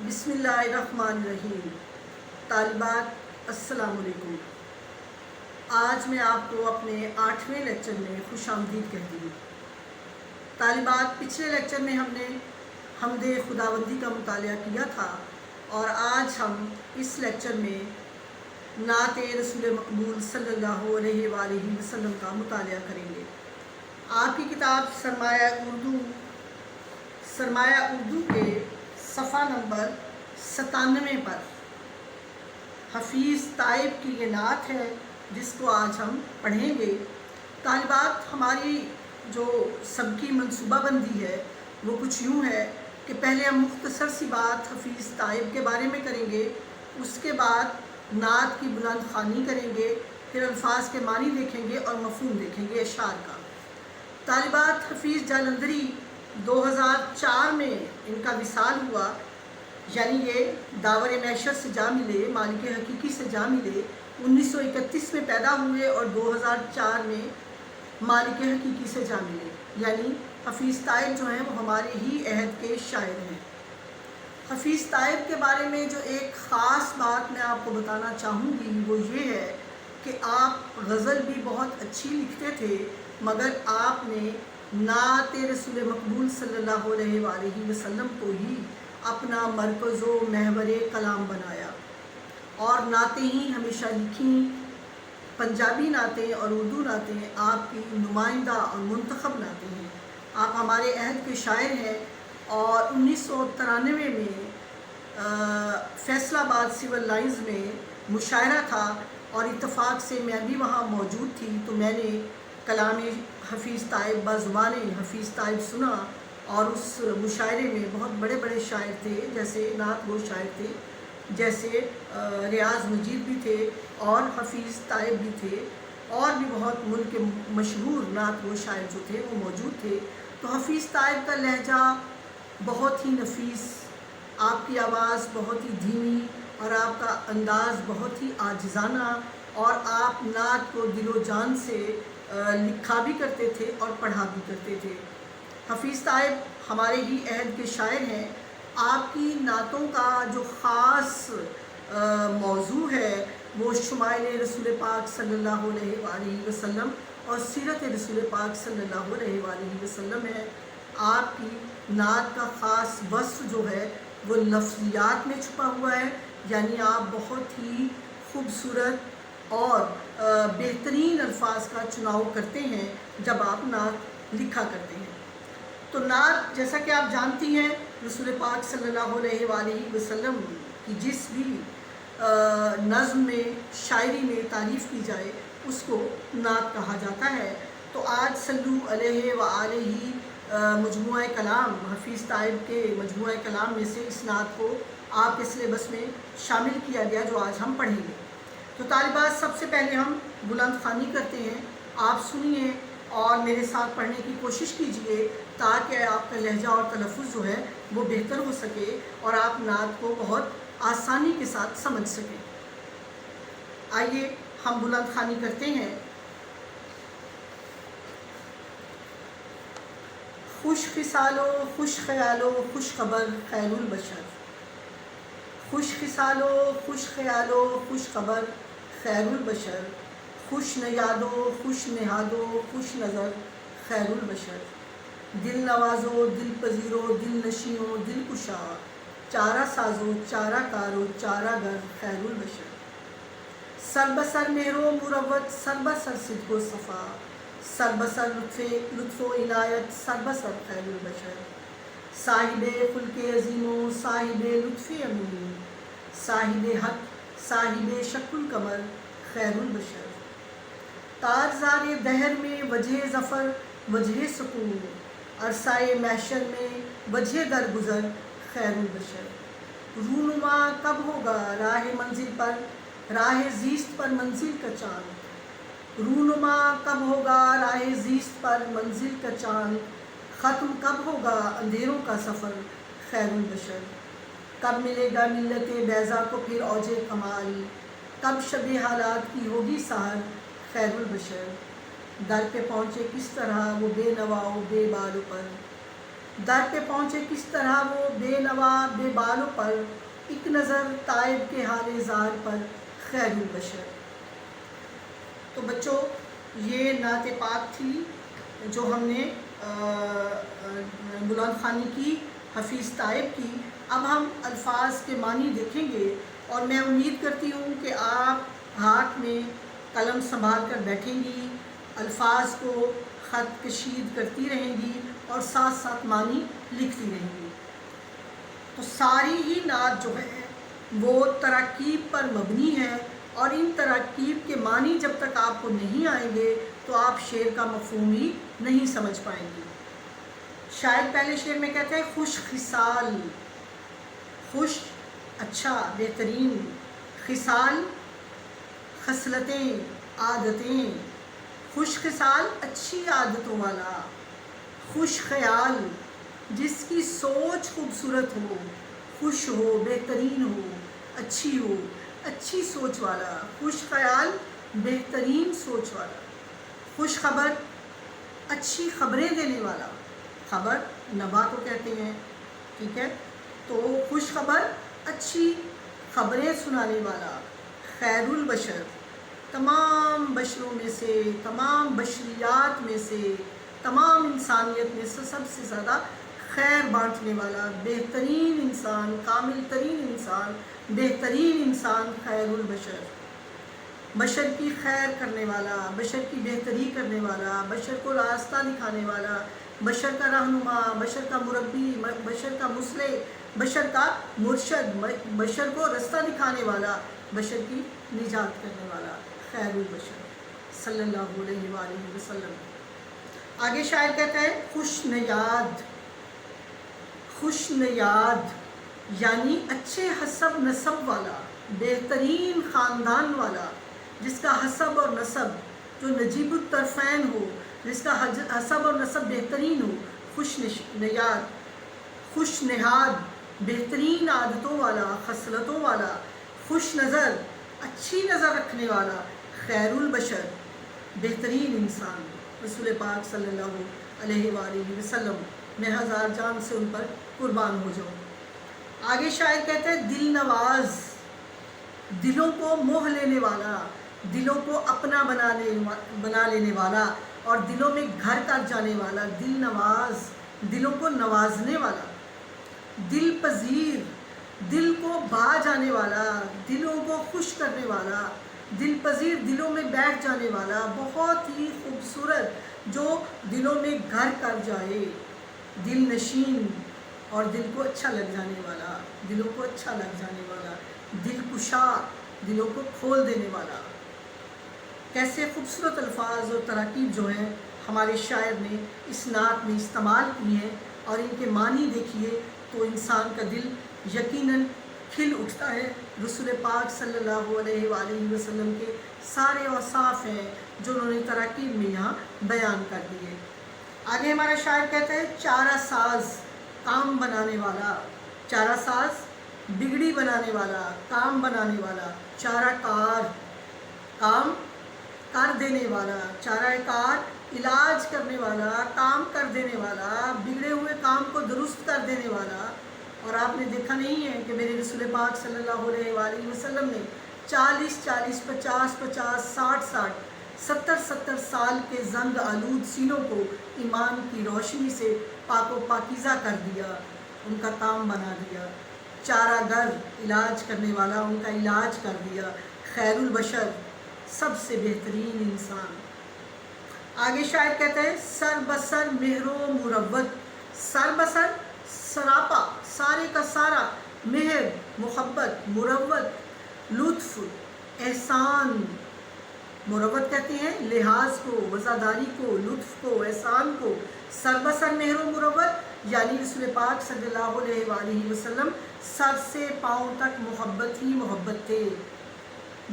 بسم اللہ الرحمن الرحیم۔ طالبات السلام علیکم۔ آج میں آپ کو اپنے 8ویں لیکچر میں خوش آمدید کہتی ہوں۔ طالبات، پچھلے لیکچر میں ہم نے حمد خداوندی کا مطالعہ کیا تھا اور آج ہم اس لیکچر میں نعت رسول مقبول صلی اللہ علیہ وآلہ وسلم کا مطالعہ کریں گے۔ آپ کی کتاب سرمایہ اردو کے صفحہ نمبر 97 پر حفیظ طائب کی یہ نعت ہے جس کو آج ہم پڑھیں گے۔ طالبات، ہماری جو سبقی منصوبہ بندی ہے وہ کچھ یوں ہے کہ پہلے ہم مختصر سی بات حفیظ طائب کے بارے میں کریں گے، اس کے بعد نعت کی بلند خوانی کریں گے، پھر الفاظ کے معنی دیکھیں گے اور مفہوم دیکھیں گے اشعار کا۔ طالبات، حفیظ جالندھری 2004 میں ان کا وصال ہوا، یعنی یہ داور معیشت سے جا ملے، مالک حقیقی سے جا ملے۔ 1931 میں پیدا ہوئے اور 2004 میں مالک حقیقی سے جا ملے، یعنی حفیظ طائب جو ہیں وہ ہمارے ہی عہد کے شاعر ہیں۔ حفیظ طائب کے بارے میں جو ایک خاص بات میں آپ کو بتانا چاہوں گی وہ یہ ہے کہ آپ غزل بھی بہت اچھی لکھتے تھے، مگر آپ نے نعت رسول مقبول صلی اللہ علیہ وآلہ وسلم کو ہی اپنا مرکز و محور کلام بنایا اور نعتیں ہی ہمیشہ لکھیں۔ پنجابی نعتیں اور اردو نعتیں آپ کی نمائندہ اور منتخب نعتیں ہیں۔ آپ ہمارے عہد کے شاعر ہیں اور 1993 میں فیصل آباد سول لائنز میں مشاعرہ تھا اور اتفاق سے میں بھی وہاں موجود تھی، تو میں نے کلام حفیظ طائب بزبان حفیظ طائب سنا اور اس مشاعرے میں بہت بڑے بڑے شاعر تھے، جیسے نعت گو شاعر تھے، جیسے ریاض مجید بھی تھے اور حفیظ طائب بھی تھے، اور بھی بہت ملک کے مشہور نعت گو شاعر جو تھے وہ موجود تھے۔ تو حفیظ طائب کا لہجہ بہت ہی نفیس، آپ کی آواز بہت ہی دھیمی اور آپ کا انداز بہت ہی عاجزانہ، اور آپ نعت کو دل و جان سے لکھا بھی کرتے تھے اور پڑھا بھی کرتے تھے۔ حفیظ طائب ہمارے ہی عہد کے شاعر ہیں۔ آپ کی نعتوں کا جو خاص موضوع ہے وہ شمائل رسول پاک صلی اللہ علیہ وآلہ وسلم اور سیرت رسول پاک صلی اللہ علیہ وآلہ وسلم ہے۔ آپ کی نعت کا خاص وصف جو ہے وہ لفظیات میں چھپا ہوا ہے، یعنی آپ بہت ہی خوبصورت اور بہترین الفاظ کا چناؤ کرتے ہیں جب آپ نعت لکھا کرتے ہیں۔ تو نعت، جیسا کہ آپ جانتی ہیں، رسول پاک صلی اللہ علیہ وآلہ وسلم کی جس بھی نظم میں، شاعری میں تعریف کی جائے اس کو نعت کہا جاتا ہے۔ تو آج صلو علیہ وآلہ مجموعہ کلام، حفیظ طائب کے مجموعہ کلام میں سے اس نعت کو آپ کے سلیبس میں شامل کیا گیا جو آج ہم پڑھیں گے۔ تو طالبات، سب سے پہلے ہم بلند خوانی کرتے ہیں، آپ سنیے اور میرے ساتھ پڑھنے کی کوشش کیجئے تاکہ آپ کا لہجہ اور تلفظ جو ہے وہ بہتر ہو سکے اور آپ نعت کو بہت آسانی کے ساتھ سمجھ سکیں۔ آئیے ہم بلند خوانی کرتے ہیں۔ خوش خصال و خوش خیال و خوش خبر خیر البشر، خوش خصال و خوش خیال و خوش خبر خیر البشر، خوش نیاد و خوش نہاد و خوش نظر خیر البشر، دل نواز و دل پذیر و دل نشین و دل کشا، چارہ ساز و چارہ کار و چارہ گر خیر البشر، سر بسر مہر و مروت، سر بسر صدق و صفا، سر بسر لطف و عنایت، سر بسر خیر البشر، صاحب خلق عظیم و صاحب لطف امین، صاحب حق صاحب شکل قمر خیر البشر، تاجزار دہر میں وجہ ظفر وجہ سکون، عرصۂ محشر میں وجہ درگزر خیر البشر، رونما کب ہوگا راہ منزل پر، راہ زیست پر منزل کا چاند، رونما کب ہوگا راہ زیست پر منزل کا چاند، ختم کب ہوگا اندھیروں کا سفر خیر البشر، کب ملے گا ملت بیضا کو پھر اوج کمال، کب شب حالات کی ہوگی سحر خیر البشر، در پہ پہنچے کس طرح وہ بے نوا و بے بال پر، در پہ پہنچے کس طرح وہ بے نوا بے بالوں پر، ایک نظر تائب کے حال زار پر خیر البشر۔ تو بچوں یہ نعت پاک تھی جو ہم نے بلند خوانی کی، حفیظ تائب کی۔ اب ہم الفاظ کے معنی دیکھیں گے، اور میں امید کرتی ہوں کہ آپ ہاتھ میں قلم سنبھال کر بیٹھیں گی، الفاظ کو خط کشید کرتی رہیں گی اور ساتھ ساتھ معنی لکھتی رہیں گی۔ تو ساری ہی نعت جو ہے وہ تراکیب پر مبنی ہے، اور ان تراکیب کے معنی جب تک آپ کو نہیں آئیں گے تو آپ شعر کا مفہوم ہی نہیں سمجھ پائیں گے۔ شاعر پہلے شعر میں کہتے ہیں خوش خصال، خوش اچھا بہترین، خصال خصلتیں عادتیں، خوش خصال اچھی عادتوں والا، خوش خیال جس کی سوچ خوبصورت ہو، خوش ہو، بہترین ہو، اچھی ہو، اچھی سوچ والا، خوش خیال بہترین سوچ والا، خوش خبر اچھی خبریں دینے والا، خبر نبا کو کہتے ہیں، ٹھیک ہے، تو خوش خبر اچھی خبریں سنانے والا، خیر البشر تمام بشروں میں سے، تمام بشریات میں سے، تمام انسانیت میں سے سب سے زیادہ خیر بانٹنے والا، بہترین انسان، کامل ترین انسان، بہترین انسان، خیر البشر، بشر کی خیر کرنے والا، بشر کی بہتری کرنے والا، بشر کو راستہ دکھانے والا، بشر کا رہنما، بشر کا مربی، بشر کا مصلح، بشر کا مرشد، بشر کو راستہ دکھانے والا، بشر کی نجات کرنے والا، خیر البشر صلی اللہ علیہ وآلہ وسلم۔ آگے شاعر کہتا ہے خوش نیاد، خوش نیاد یعنی اچھے حسب نسب والا، بہترین خاندان والا، جس کا حسب اور نسب جو نجیب الطرفین ہو، جس کا حسب اور نسب بہترین ہو، خوش نیاد، خوش نہاد بہترین عادتوں والا، خصلتوں والا، خوش نظر اچھی نظر رکھنے والا، خیر البشر بہترین انسان، رسول پاک صلی اللہ علیہ وآلہ وسلم، میں ہزار جان سے ان پر قربان ہو جاؤں۔ آگے شاعر کہتے ہیں دل نواز، دلوں کو موہ لینے والا، دلوں کو اپنا بنا لینے والا اور دلوں میں گھر کر جانے والا، دل نواز دلوں کو نوازنے والا، دل پذیر دل کو بھا جانے والا، دلوں کو خوش کرنے والا، دل پذیر دلوں میں بیٹھ جانے والا، بہت ہی خوبصورت جو دلوں میں گھر کر جائے، دل نشین اور دل کو اچھا لگ جانے والا، دلوں کو اچھا لگ جانے والا، دل کشا دلوں کو کھول دینے والا۔ کیسے خوبصورت الفاظ اور تراکیب جو ہیں ہمارے شاعر نے اس نعت میں استعمال کی ہیں، اور ان کے معنی دیکھیے تو انسان کا دل یقیناً کھل اٹھتا ہے۔ رسول پاک صلی اللہ علیہ وآلہ وسلم کے سارے اوصاف ہیں جو انہوں نے تراکیب میں یہاں بیان کر دیے۔ آگے ہمارا شاعر کہتا ہے چارہ ساز کام بنانے والا، چارہ ساز بگڑی بنانے والا، کام بنانے والا، چارہ کار کام کر دینے والا، چارہ کار علاج کرنے والا، کام کر دینے والا، بگڑے ہوئے کام کو درست کر دینے والا۔ اور آپ نے دیکھا نہیں ہے کہ میرے رسول پاک صلی اللہ علیہ وآلہ وسلم نے 40 40 50 50 60 60 70 70 سال کے زنگ آلود سینوں کو ایمان کی روشنی سے پاک و پاکیزہ کر دیا، ان کا کام بنا دیا، چارہ گر علاج کرنے والا ان کا علاج کر دیا، خیر البشر سب سے بہترین انسان۔ آگے شاعر کہتے ہیں سر بسر مہر و مروت، سر بسر سراپا سارے کا سارا، مہر محبت، مروت لطف احسان، مروت کہتے ہیں لحاظ کو، وفاداری کو، لطف کو، احسان کو، سر بسر مہر و مروت یعنی رسول پاک صلی اللہ علیہ وآلہ وسلم سر سے پاؤں تک محبت ہی محبت تھے،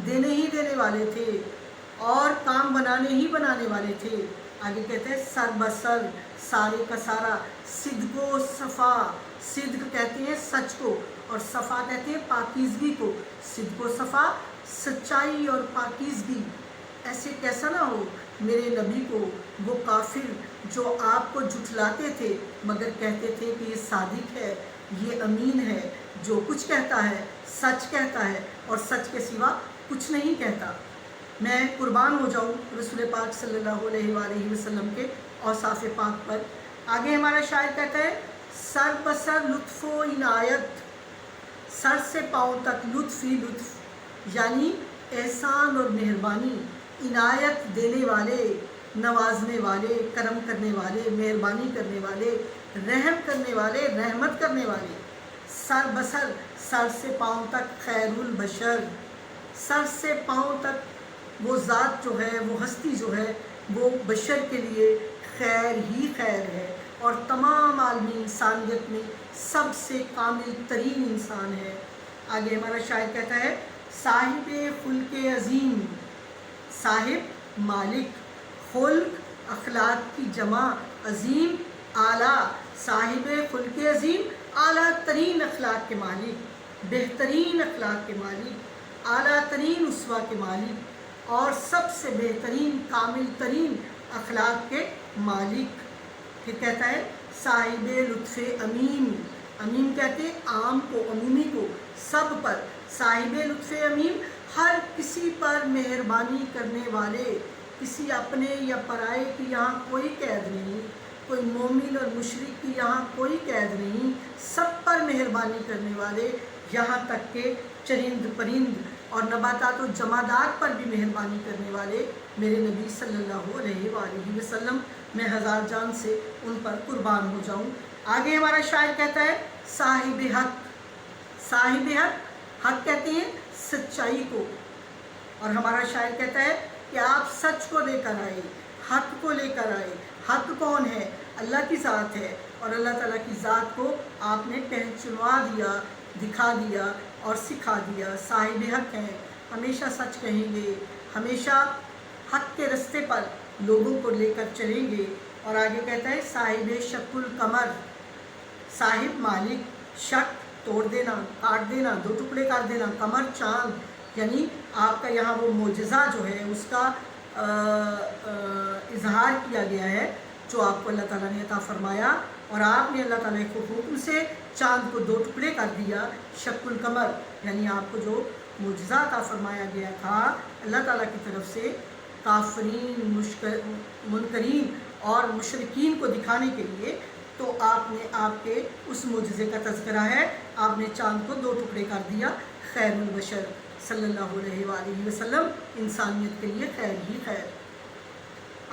دینے ہی دینے والے تھے اور کام بنانے ہی بنانے والے تھے۔ آگے کہتے ہیں سر بسر سارے کا سارا، صدق و صفا، صدق کہتے ہیں سچ کو اور صفا کہتے ہیں پاکیزگی کو، صدق و صفا سچائی اور پاکیزگی، ایسے کیسا نہ ہو میرے نبی کو وہ کافر جو آپ کو جھٹلاتے تھے مگر کہتے تھے کہ یہ صادق ہے، یہ امین ہے، جو کچھ کہتا ہے سچ کہتا ہے اور سچ کے سوا کچھ نہیں کہتا۔ میں قربان ہو جاؤں رسول پاک صلی اللہ علیہ وآلہ وسلم کے اوصاف پاک پر۔ آگے ہمارا شاعر کہتا ہے سر بسر لطف و عنایت، سر سے پاؤں تک لطف ہی لطف، یعنی احسان اور مہربانی، عنایت دینے والے، نوازنے والے، کرم کرنے والے، مہربانی کرنے والے، رحم کرنے والے، رحمت کرنے والے۔ سر بسر، سر سے پاؤں تک خیر البشر، سر سے پاؤں تک وہ ذات جو ہے، وہ ہستی جو ہے، وہ بشر کے لیے خیر ہی خیر ہے اور تمام عالمی انسانیت میں سب سے کامل ترین انسان ہے۔ آگے ہمارا شاعر کہتا ہے صاحب خلق عظیم، صاحب مالک، خلق اخلاق کی جمع، عظیم اعلیٰ، صاحب خلق عظیم، اعلیٰ ترین اخلاق کے مالک، بہترین اخلاق کے مالک، اعلیٰ ترین اسوہ کے مالک اور سب سے بہترین کامل ترین اخلاق کے مالک۔ پھر کہتا ہے صاحب لطف امین، امین کہتے ہیں عام کو، عمومی کو، سب پر، صاحب لطف امین، ہر کسی پر مہربانی کرنے والے، کسی اپنے یا پرائے کی یہاں کوئی قید نہیں، کوئی مومن اور مشرک کی یہاں کوئی قید نہیں، سب پر مہربانی کرنے والے، یہاں تک کہ چرند پرند اور نباتات و جمادات پر بھی مہربانی کرنے والے میرے نبی صلی اللہ علیہ وآلہ وسلم، میں ہزار جان سے ان پر قربان ہو جاؤں۔ آگے ہمارا شاعر کہتا ہے صاحب حق، صاحب حق، حق کہتے ہیں سچائی کو، اور ہمارا شاعر کہتا ہے کہ آپ سچ کو لے کر آئے، حق کو لے کر آئے۔ حق کون ہے؟ اللہ کی ذات ہے، اور اللہ تعالیٰ کی ذات کو آپ نے پہچنوا دیا، دکھا دیا اور سکھا دیا۔ صاحب حق ہیں، ہمیشہ سچ کہیں گے، ہمیشہ حق کے رستے پر لوگوں کو لے کر چلیں گے۔ اور آگے کہتا ہے صاحب شق القمر، صاحب مالک، شق توڑ دینا، کاٹ دینا، دو ٹکڑے کر دینا، قمر چاند، یعنی آپ کا یہاں وہ معجزہ جو ہے اس کا اظہار کیا گیا ہے جو آپ کو اللہ تعالیٰ نے عطا فرمایا، اور آپ نے اللہ تعالیٰ کے حکم سے چاند کو دو ٹکڑے کر دیا۔ شق القمر یعنی آپ کو جو معجزہ عطا فرمایا گیا تھا اللہ تعالیٰ کی طرف سے کافرین، منکرین اور مشرکین کو دکھانے کے لیے، تو آپ نے آپ کے اس معجزے کا تذکرہ ہے، آپ نے چاند کو دو ٹکڑے کر دیا۔ خیر البشر صلی اللہ علیہ وآلہ وسلم، انسانیت کے لیے خیر ہی خیر۔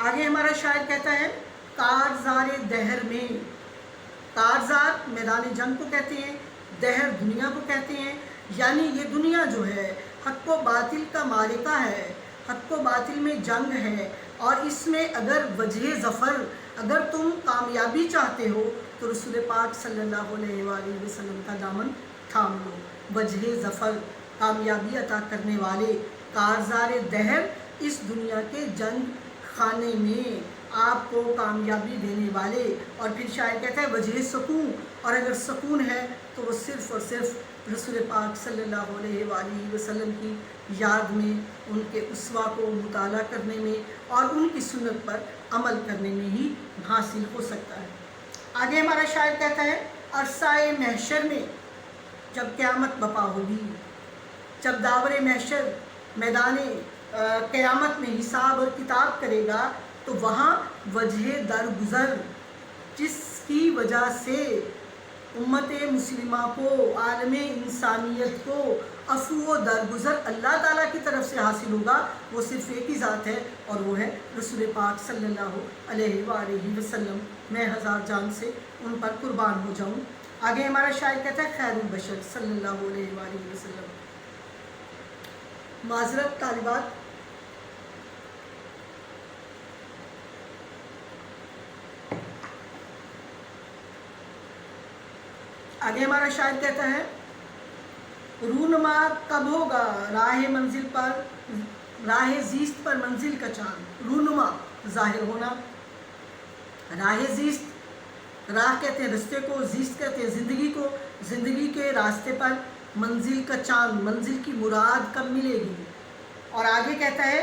آگے ہمارا شاعر کہتا ہے کارزار دہر میں، کارزار میدان جنگ کو کہتے ہیں، دہر دنیا کو کہتے ہیں، یعنی یہ دنیا جو ہے حق و باطل کا معرکہ ہے، حق و باطل میں جنگ ہے، اور اس میں اگر وجہ ظفر، اگر تم کامیابی چاہتے ہو تو رسول پاک صلی اللہ علیہ وآلہ وسلم کا دامن تھام لو۔ وجہ ظفر، کامیابی عطا کرنے والے، کارزار دہر، اس دنیا کے جنگ خانے میں آپ کو کامیابی دینے والے۔ اور پھر شاعر کہتا ہے وجہ سکون، اور اگر سکون ہے تو وہ صرف اور صرف رسول پاک صلی اللہ علیہ وآلہ وسلم کی یاد میں، ان کے اسوہ کو مطالعہ کرنے میں اور ان کی سنت پر عمل کرنے میں ہی حاصل ہو سکتا ہے۔ آگے ہمارا شاعر کہتا ہے عرصہ محشر میں جب قیامت بپا ہوگی، جب داور محشر میدان قیامت میں حساب اور کتاب کرے گا، تو وہاں وجہ درگزر، جس کی وجہ سے امت مسلمہ کو، عالم انسانیت کو عفو و درگزر اللہ تعالیٰ کی طرف سے حاصل ہوگا، وہ صرف ایک ہی ذات ہے، اور وہ ہے رسول پاک صلی اللہ علیہ وآلہ وسلم، میں ہزار جان سے ان پر قربان ہو جاؤں۔ آگے ہمارا شاعر کہتا ہے خیر البشر صلی اللہ علیہ وآلہ وسلم۔ معذرت طالبات، آگے ہمارا شاعر کہتا ہے رونما کب ہوگا راہ منزل پر، راہ زیست پر منزل کا چاند۔ رونما ظاہر ہونا، راہ زیست، راہ کہتے ہیں رستے کو، زیست کہتے ہیں زندگی کو، زندگی کے راستے پر منزل کا چاند، منزل کی مراد کب ملے گی۔ اور آگے کہتا ہے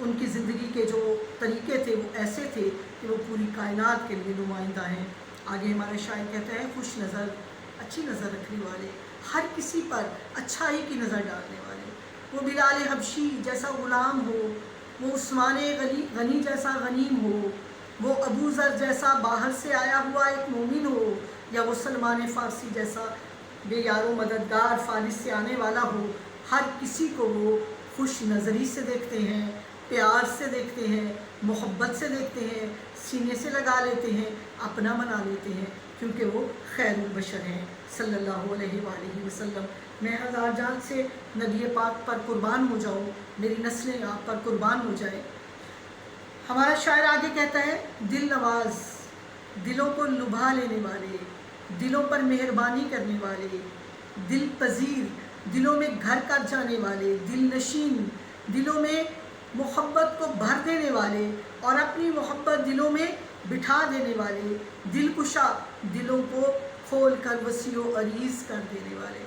ان کی زندگی کے جو طریقے تھے وہ ایسے تھے کہ وہ پوری کائنات کے لیے نمائندہ ہیں۔ آگے ہمارا شاعر کہتا ہے خوش نظر، اچھی نظر رکھنے والے، ہر کسی پر اچھائی کی نظر ڈالنے والے، وہ بلال حبشی جیسا غلام ہو، وہ عثمان غنی جیسا غنیم ہو، وہ ابو ذر جیسا باہر سے آیا ہوا ایک مومن ہو، یا وہ سلمان فارسی جیسا بے یار و مددگار فارس سے آنے والا ہو، ہر کسی کو وہ خوش نظری سے دیکھتے ہیں، پیار سے دیکھتے ہیں، محبت سے دیکھتے ہیں، سینے سے لگا لیتے ہیں، اپنا بنا لیتے ہیں، کیونکہ وہ خیر البشر ہیں صلی اللہ علیہ وآلہ وسلم۔ میں ہزار جان سے نبی پاک پر قربان ہو جاؤں، میری نسلیں آپ پر قربان ہو جائیں۔ ہمارا شاعر آگے کہتا ہے دل نواز، دلوں کو لبھا لینے والے، دلوں پر مہربانی کرنے والے، دل پذیر، دلوں میں گھر کر جانے والے، دل نشین، دلوں میں محبت کو بھر دینے والے اور اپنی محبت دلوں میں بٹھا دینے والے، دل کشا، دلوں کو کھول کر وسیع و عریض کر دینے والے۔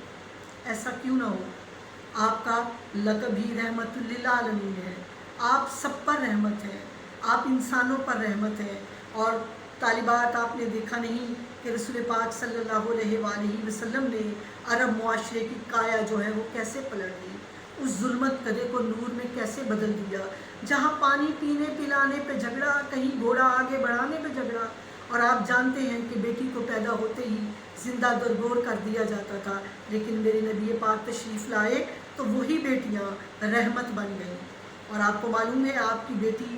ایسا کیوں نہ ہو، آپ کا لقب ہی رحمت للعالمین ہے، آپ سب پر رحمت ہیں، آپ انسانوں پر رحمت ہیں۔ اور طالبات، آپ نے دیکھا نہیں کہ رسول پاک صلی اللہ علیہ وآلہ وسلم نے عرب معاشرے کی کایا جو ہے وہ کیسے پلٹ دی، اس ظلمت کدے کو نور میں کیسے بدل دیا، جہاں پانی پینے پلانے پہ جھگڑا، کہیں گھوڑا آگے بڑھانے پہ جھگڑا، اور آپ جانتے ہیں کہ بیٹی کو پیدا ہوتے ہی زندہ درگور کر دیا جاتا تھا، لیکن میرے نبی پاک تشریف لائے تو وہی بیٹیاں رحمت بن گئیں۔ اور آپ کو معلوم ہے آپ کی بیٹی،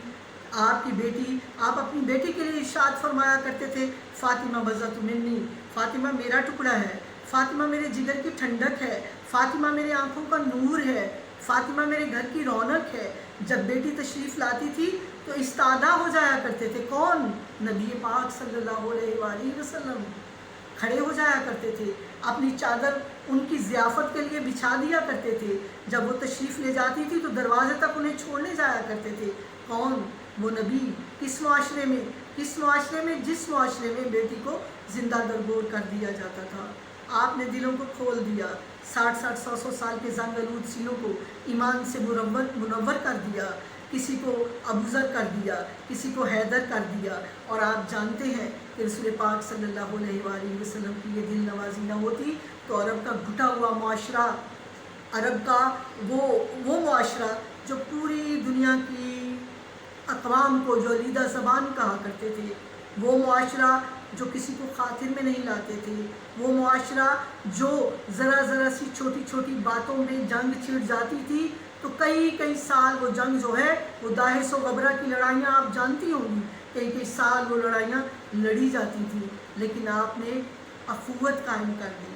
آپ اپنی بیٹی کے لیے ارشاد فرمایا کرتے تھے فاطمہ بضعۃ منی، فاطمہ میرا ٹکڑا ہے، فاطمہ میرے جگر کی ٹھنڈک ہے، فاطمہ میرے آنکھوں کا نور ہے، فاطمہ میرے گھر کی رونق ہے۔ جب بیٹی تشریف لاتی تھی تو استادہ ہو جایا کرتے تھے، کون؟ نبی پاک صلی اللہ علیہ وآلہ وسلم کھڑے ہو جایا کرتے تھے، اپنی چادر ان کی ضیافت کے لیے بچھا دیا کرتے تھے، جب وہ تشریف لے جاتی تھی تو دروازے تک انہیں چھوڑنے جایا کرتے تھے، کون؟ وہ نبی۔ کس معاشرے میں؟ جس معاشرے میں بیٹی کو زندہ درگور کر دیا جاتا تھا، آپ نے دلوں کو کھول دیا، 60 100 سال کے زنگ آلود سینوں کو ایمان سے منور کر دیا، کسی کو ابوذر کر دیا، کسی کو حیدر کر دیا۔ اور آپ جانتے ہیں کہ رسول پاک صلی اللہ علیہ وآلہ وسلم کی یہ دل نوازی نہ ہوتی تو عرب کا گھٹا ہوا معاشرہ، عرب کا وہ معاشرہ جو پوری دنیا کی اقوام کو جو علیحدہ زبان کہا کرتے تھے، وہ معاشرہ جو کسی کو خاطر میں نہیں لاتے تھے، وہ معاشرہ جو ذرا سی چھوٹی باتوں میں جنگ چھڑ جاتی تھی تو کئی سال وہ جنگ جو ہے وہ داہس و غبرہ کی لڑائیاں آپ جانتی ہوں گی، کئی سال وہ لڑائیاں لڑی جاتی تھیں، لیکن آپ نے اخوت قائم کر دی،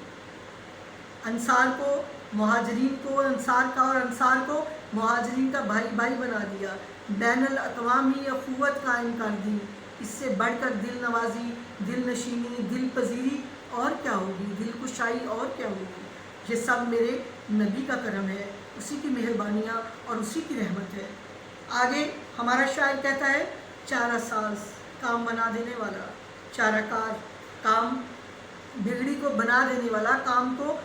انصار کو مہاجرین کو انصار کا اور انصار کو مہاجرین کا بھائی بنا دیا، بین الاقوامی اخوت قائم کر دی۔ اس سے بڑھ کر دل نوازی، دل نشینی، دل پذیری اور کیا ہوگی، دل کشائی اور کیا ہوگی؟ یہ سب میرے نبی کا کرم ہے، اسی کی مہربانیاں اور اسی کی رحمت ہے۔ آگے ہمارا شاعر کہتا ہے چارہ ساز، کام بنا دینے والا، چارہ کار، کام بگڑی کو بنا دینے والا، کام کو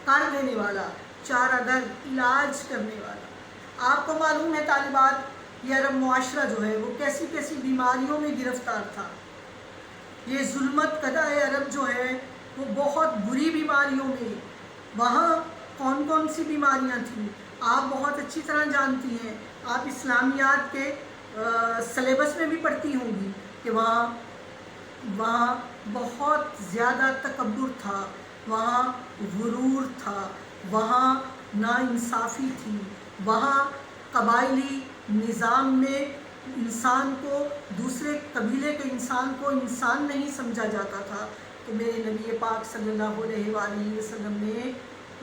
کر دینے والا، چارہ گر، علاج کرنے والا۔ آپ کو معلوم ہے طالبات، یہ عرب معاشرہ جو ہے وہ کیسی بیماریوں میں گرفتار تھا۔ یہ ظلمت قدہ عرب جو ہے وہ بہت بری بیماریوں میں، وہاں کون سی بیماریاں تھیں آپ بہت اچھی طرح جانتی ہیں، آپ اسلامیات کے سلیبس میں بھی پڑھتی ہوں گی کہ وہاں بہت زیادہ تکبر تھا، وہاں غرور تھا، وہاں ناانصافی تھی، وہاں قبائلی نظام میں انسان کو، دوسرے قبیلے کے انسان کو انسان نہیں سمجھا جاتا تھا۔ تو میرے نبی پاک صلی اللہ علیہ وآلہ وسلم نے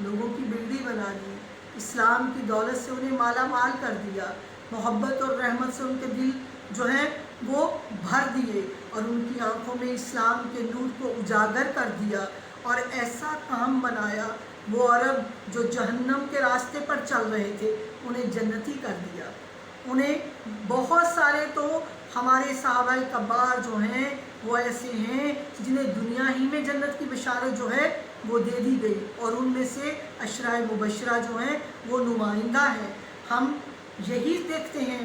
لوگوں کی بگڑی بنا دی، اسلام کی دولت سے انہیں مالا مال کر دیا، محبت اور رحمت سے ان کے دل جو ہیں وہ بھر دیے اور ان کی آنکھوں میں اسلام کے نور کو اجاگر کر دیا، اور ایسا کام بنایا وہ عرب جو جہنم کے راستے پر چل رہے تھے انہیں جنتی کر دیا۔ انہیں بہت سارے تو ہمارے صحابہ کبار جو ہیں وہ ایسے ہیں جنہیں دنیا ہی میں جنت کی بشارت جو ہے وہ دے دی گئی، اور ان میں سے عشرہ مبشرہ جو ہیں وہ نمائندہ ہیں۔ ہم یہی دیکھتے ہیں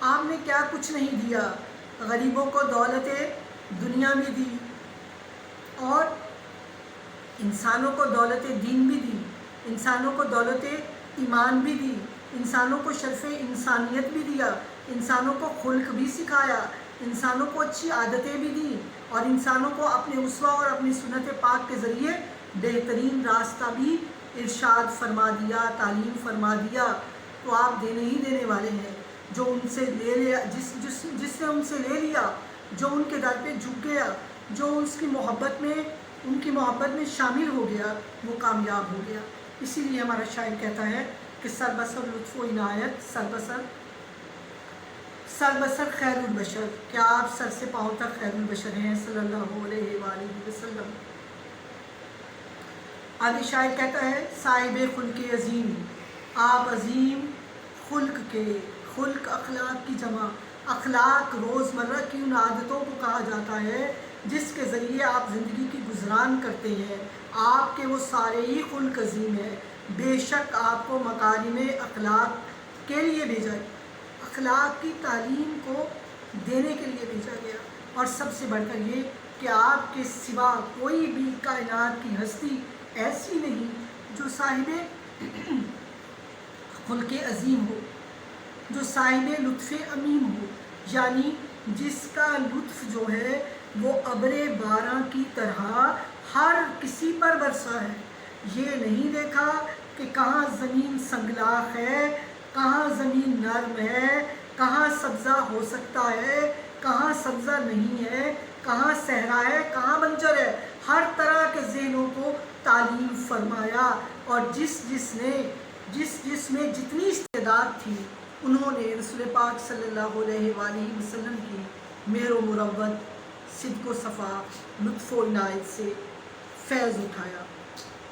آپ نے کیا کچھ نہیں دیا، غریبوں کو دولت دنیا بھی دی اور انسانوں کو دولت دین بھی دی، انسانوں کو دولت ایمان بھی دی، انسانوں کو شرف انسانیت بھی دیا، انسانوں کو خلق بھی سکھایا، انسانوں کو اچھی عادتیں بھی دیں اور انسانوں کو اپنے اسوہ اور اپنی سنت پاک کے ذریعے بہترین راستہ بھی ارشاد فرما دیا، تعلیم فرما دیا۔ تو آپ دینے ہی دینے والے ہیں۔ جو ان سے لے لیا، جس نے ان سے لے لیا، جو ان کے در پہ جھک گیا، جو ان کی محبت میں شامل ہو گیا، وہ کامیاب ہو گیا۔ اسی لیے ہمارا شاعر کہتا ہے کہ سر بسر لطف و عنایت، سر بسر خیر البشر، کیا آپ سر سے پاؤں تک خیر البشر ہیں صلی اللہ علیہ وآلہ وسلم۔ آگے شاعر کہتا ہے صاحب خلق عظیم، آپ عظیم خلق کے، خلق اخلاق کی جمع، اخلاق روزمرہ کی ان عادتوں کو کہا جاتا ہے جس کے ذریعے آپ زندگی کی گزران کرتے ہیں۔ آپ کے وہ سارے ہی خلق عظیم ہیں، بے شک آپ کو مکارم اخلاق کے لیے بھیجا گیا، اخلاق کی تعلیم کو دینے کے لیے بھیجا گیا، اور سب سے بڑھ کر یہ کہ آپ کے سوا کوئی بھی کائنات کی ہستی ایسی نہیں جو صاحب خلق عظیم ہو، جو صاحب لطف عمیم ہو، یعنی جس کا لطف جو ہے وہ ابر باران کی طرح ہر کسی پر برسا ہے۔ یہ نہیں دیکھا کہ کہاں زمین سنگلاخ ہے، کہاں زمین نرم ہے، کہاں سبزہ ہو سکتا ہے، کہاں سبزہ نہیں ہے، کہاں صحرا ہے، کہاں بنجر ہے۔ ہر طرح کے ذہنوں کو تعلیم فرمایا، اور جس میں جتنی استعداد تھی انہوں نے رسول پاک صلی اللہ علیہ وآلہ وسلم کی مہر و مروت، صدق و صفا، لطف و عنایت سے فیض اٹھایا،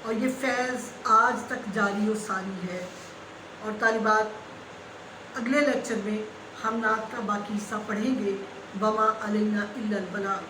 اور یہ فیض آج تک جاری و ساری ہے۔ اور طالبات، اگلے لیکچر میں ہم نعت کا باقی حصہ پڑھیں گے۔ وما علینا الا البلاغ۔